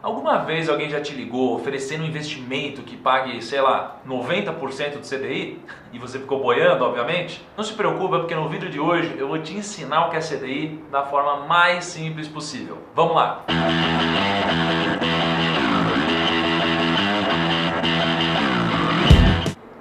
Alguma vez alguém já te ligou oferecendo um investimento que pague, sei lá, 90% do CDI? E você ficou boiando, obviamente? Não se preocupa, porque no vídeo de hoje eu vou te ensinar o que é CDI da forma mais simples possível. Vamos lá!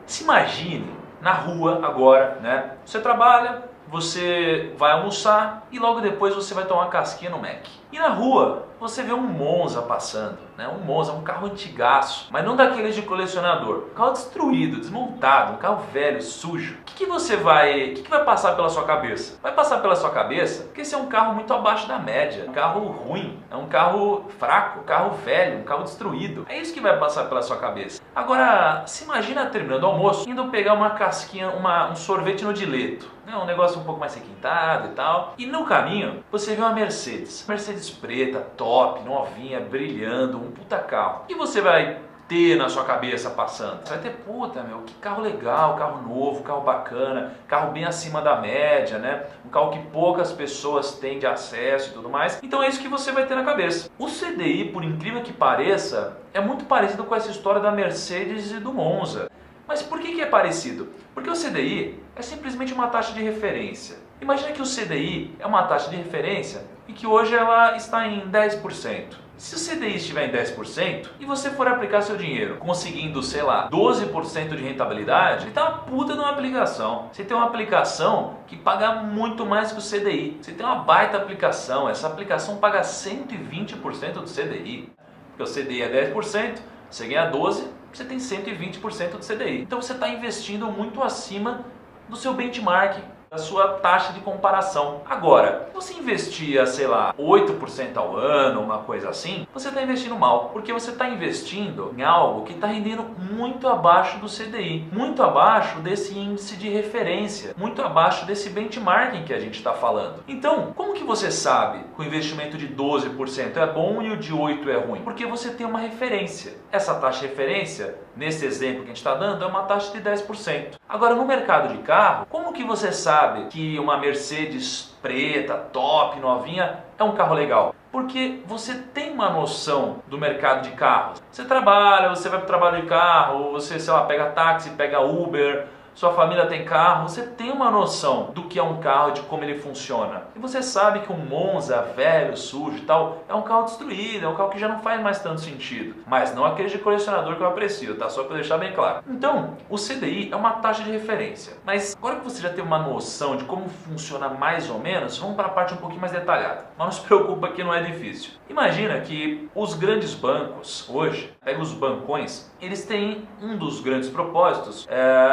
Se imagine na rua agora, né? Você trabalha, você vai almoçar e logo depois você vai tomar uma casquinha no Mac. E na rua você vê um Monza passando, né? Um Monza, um carro antigaço, mas não daqueles de colecionador. Um carro destruído, desmontado, um carro velho, sujo. O que vai passar pela sua cabeça? Vai passar pela sua cabeça que esse é um carro muito abaixo da média, um carro ruim, é um carro fraco, um carro velho, um carro destruído. É isso que vai passar pela sua cabeça. Agora, se imagina terminando o almoço, indo pegar uma casquinha, um sorvete no dileto, né? Um negócio um pouco mais requintado e tal. E no caminho, você vê uma Mercedes preta, top, novinha, brilhando, um puta carro. O que você vai ter na sua cabeça passando? Você vai ter, puta, meu, que carro legal, carro novo, carro bacana, carro bem acima da média, né? Um carro que poucas pessoas têm de acesso e tudo mais. Então é isso que você vai ter na cabeça. O CDI, por incrível que pareça, é muito parecido com essa história da Mercedes e do Monza. Mas por que é parecido? Porque o CDI é simplesmente uma taxa de referência. Imagina que o CDI é uma taxa de referência e que hoje ela está em 10%. Se o CDI estiver em 10% e você for aplicar seu dinheiro conseguindo, sei lá, 12% de rentabilidade, então é uma puta de uma aplicação. Você tem uma aplicação que paga muito mais que o CDI. Você tem uma baita aplicação, essa aplicação paga 120% do CDI. Porque o CDI é 10%, você ganha 12%, você tem 120% do CDI. Então você está investindo muito acima do seu benchmark, da sua taxa de comparação. Agora, se você investia, sei lá, 8% ao ano, uma coisa assim, você está investindo mal, porque você está investindo em algo que está rendendo muito abaixo do CDI, muito abaixo desse índice de referência, muito abaixo desse benchmarking que a gente está falando. Então, como que você sabe que o investimento de 12% é bom e o de 8% é ruim? Porque você tem uma referência. Essa taxa de referência, nesse exemplo que a gente está dando, é uma taxa de 10%. Agora, no mercado de carro, como que você sabe que uma Mercedes preta, top, novinha, é um carro legal? Porque você tem uma noção do mercado de carros. Você trabalha, você vai para o trabalho de carro, você, sei lá, pega táxi, pega Uber, sua família tem carro, você tem uma noção do que é um carro, de como ele funciona. E você sabe que um Monza velho, sujo e tal, é um carro destruído, é um carro que já não faz mais tanto sentido. Mas não aquele de colecionador que eu aprecio, tá? Só para deixar bem claro. Então, o CDI é uma taxa de referência. Mas agora que você já tem uma noção de como funciona mais ou menos, vamos para a parte um pouquinho mais detalhada. Mas não se preocupa que não é difícil. Imagina que os grandes bancos hoje, pega os bancões, eles têm um dos grandes propósitos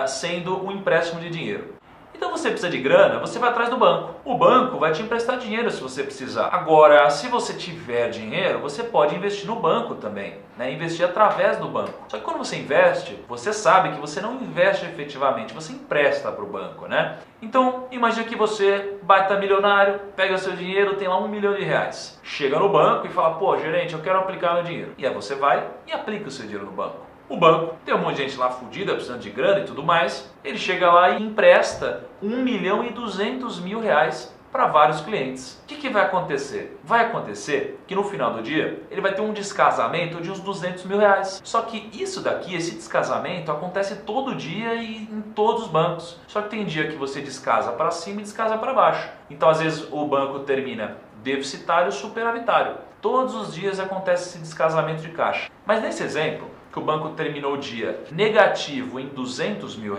sendo o empréstimo de dinheiro. Então você precisa de grana, você vai atrás do banco. O banco vai te emprestar dinheiro se você precisar. Agora, se você tiver dinheiro, você pode investir no banco também, né? Investir através do banco. Só que quando você investe, você sabe que você não investe efetivamente, você empresta para o banco, né? Então, imagine que você baita milionário, pega o seu dinheiro, tem lá R$1 milhão. Chega no banco e fala, pô, gerente, eu quero aplicar meu dinheiro. E aí você vai e aplica o seu dinheiro no banco. O banco tem um monte de gente lá fudida, precisando de grana e tudo mais. Ele chega lá e empresta R$1.200.000 para vários clientes. O que vai acontecer? Vai acontecer que no final do dia ele vai ter um descasamento de uns R$200 mil. Só que isso daqui, esse descasamento, acontece todo dia e em todos os bancos. Só que tem dia que você descasa para cima e descasa para baixo. Então às vezes o banco termina deficitário ou superavitário. Todos os dias acontece esse descasamento de caixa. Mas nesse exemplo, que o banco terminou o dia negativo em R$200 mil, o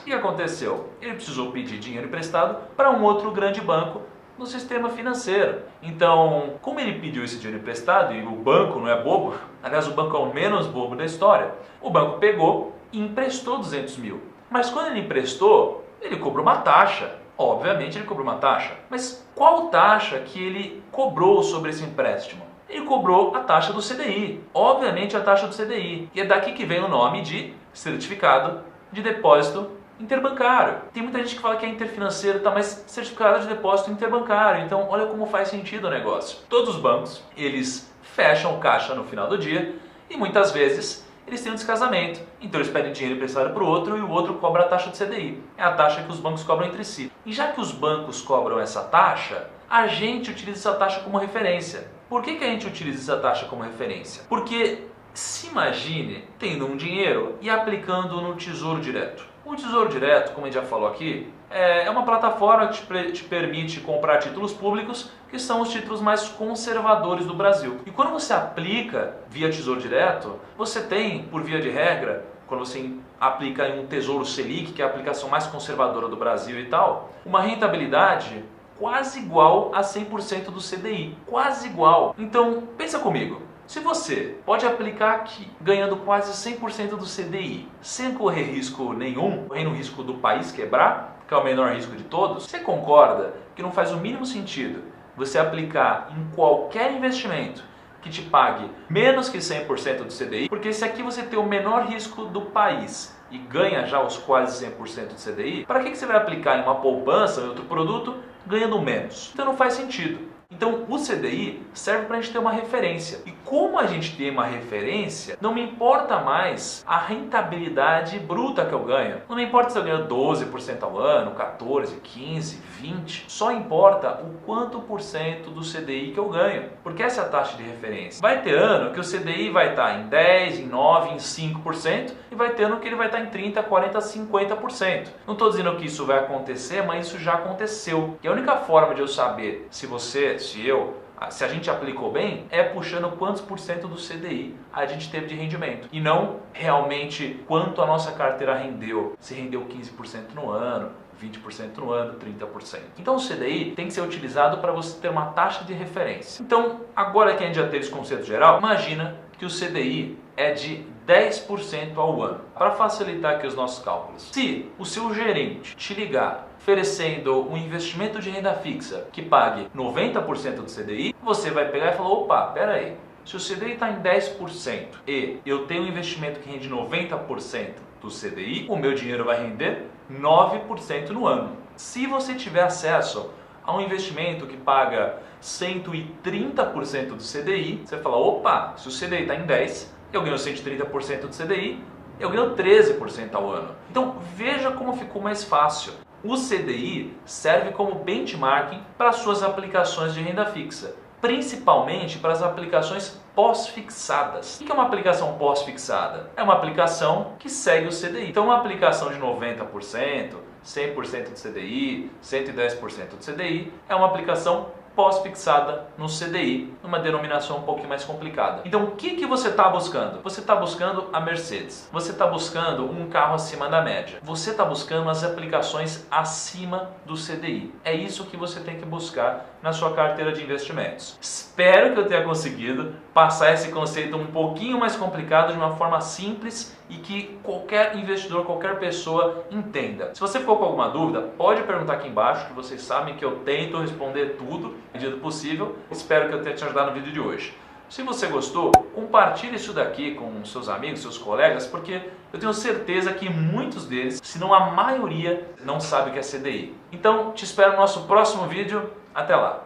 que aconteceu? Ele precisou pedir dinheiro emprestado para um outro grande banco no sistema financeiro. Então, como ele pediu esse dinheiro emprestado, e o banco não é bobo, aliás, o banco é o menos bobo da história, o banco pegou e emprestou R$200 mil. Mas quando ele emprestou, ele cobrou uma taxa. Obviamente ele cobrou uma taxa. Mas qual taxa que ele cobrou sobre esse empréstimo? Ele cobrou a taxa do CDI, obviamente a taxa do CDI. E é daqui que vem o nome de Certificado de Depósito Interbancário. Tem muita gente que fala que é interfinanceiro, tá, mas Certificado de Depósito Interbancário. Então olha como faz sentido o negócio. Todos os bancos, eles fecham o caixa no final do dia e muitas vezes eles têm um descasamento. Então eles pedem dinheiro emprestado para o outro e o outro cobra a taxa do CDI. É a taxa que os bancos cobram entre si. E já que os bancos cobram essa taxa, a gente utiliza essa taxa como referência. Por que a gente utiliza essa taxa como referência? Porque se imagine tendo um dinheiro e aplicando no Tesouro Direto. O Tesouro Direto, como a gente já falou aqui, é uma plataforma que te permite comprar títulos públicos, que são os títulos mais conservadores do Brasil. E quando você aplica via Tesouro Direto, você tem, por via de regra, quando você aplica em um Tesouro Selic, que é a aplicação mais conservadora do Brasil e tal, uma rentabilidade quase igual a 100% do CDI. Quase igual. Então, pensa comigo. Se você pode aplicar aqui, ganhando quase 100% do CDI, sem correr risco nenhum, correndo o risco do país quebrar, que é o menor risco de todos, você concorda que não faz o mínimo sentido você aplicar em qualquer investimento que te pague menos que 100% do CDI? Porque se aqui você tem o menor risco do país e ganha já os quase 100% do CDI, para que você vai aplicar em uma poupança ou em outro produto ganhando menos? Então não faz sentido. Então o CDI serve para a gente ter uma referência. E como a gente tem uma referência, não me importa mais a rentabilidade bruta que eu ganho. Não me importa se eu ganho 12% ao ano, 14%, 15%, 20%. Só importa o quanto por cento do CDI que eu ganho. Porque essa é a taxa de referência. Vai ter ano que o CDI vai estar em 10%, em 9%, em 5%. E vai ter ano que ele vai estar em 30%, 40%, 50%. Não estou dizendo que isso vai acontecer, mas isso já aconteceu. E a única forma de eu saber se a gente aplicou bem, é puxando quantos por cento do CDI a gente teve de rendimento. E não realmente quanto a nossa carteira rendeu. Se rendeu 15% no ano, 20% no ano, 30%. Então o CDI tem que ser utilizado para você ter uma taxa de referência. Então, agora que a gente já teve esse conceito geral, imagina que o CDI é de 10% ao ano. Para facilitar aqui os nossos cálculos. Se o seu gerente te ligar oferecendo um investimento de renda fixa que pague 90% do CDI, você vai pegar e falar, opa, pera aí, se o CDI está em 10% e eu tenho um investimento que rende 90% do CDI, o meu dinheiro vai render 9% no ano. Se você tiver acesso a um investimento que paga 130% do CDI, você fala, opa, se o CDI está em 10%, eu ganho 130% do CDI, eu ganho 13% ao ano. Então veja como ficou mais fácil. O CDI serve como benchmarking para suas aplicações de renda fixa, principalmente para as aplicações pós-fixadas. O que é uma aplicação pós-fixada? É uma aplicação que segue o CDI. Então uma aplicação de 90%, 100% do CDI, 110% do CDI, é uma aplicação pós-fixada no CDI, numa denominação um pouquinho mais complicada. Então o que você está buscando? Você está buscando a Mercedes, você está buscando um carro acima da média, você está buscando as aplicações acima do CDI. É isso que você tem que buscar na sua carteira de investimentos. Espero que eu tenha conseguido passar esse conceito um pouquinho mais complicado de uma forma simples e que qualquer investidor, qualquer pessoa entenda. Se você ficou com alguma dúvida, pode perguntar aqui embaixo, que vocês sabem que eu tento responder tudo, na medida do possível. Espero que eu tenha te ajudado no vídeo de hoje. Se você gostou, compartilhe isso daqui com seus amigos, seus colegas, porque eu tenho certeza que muitos deles, se não a maioria, não sabe o que é CDI. Então, te espero no nosso próximo vídeo. Até lá!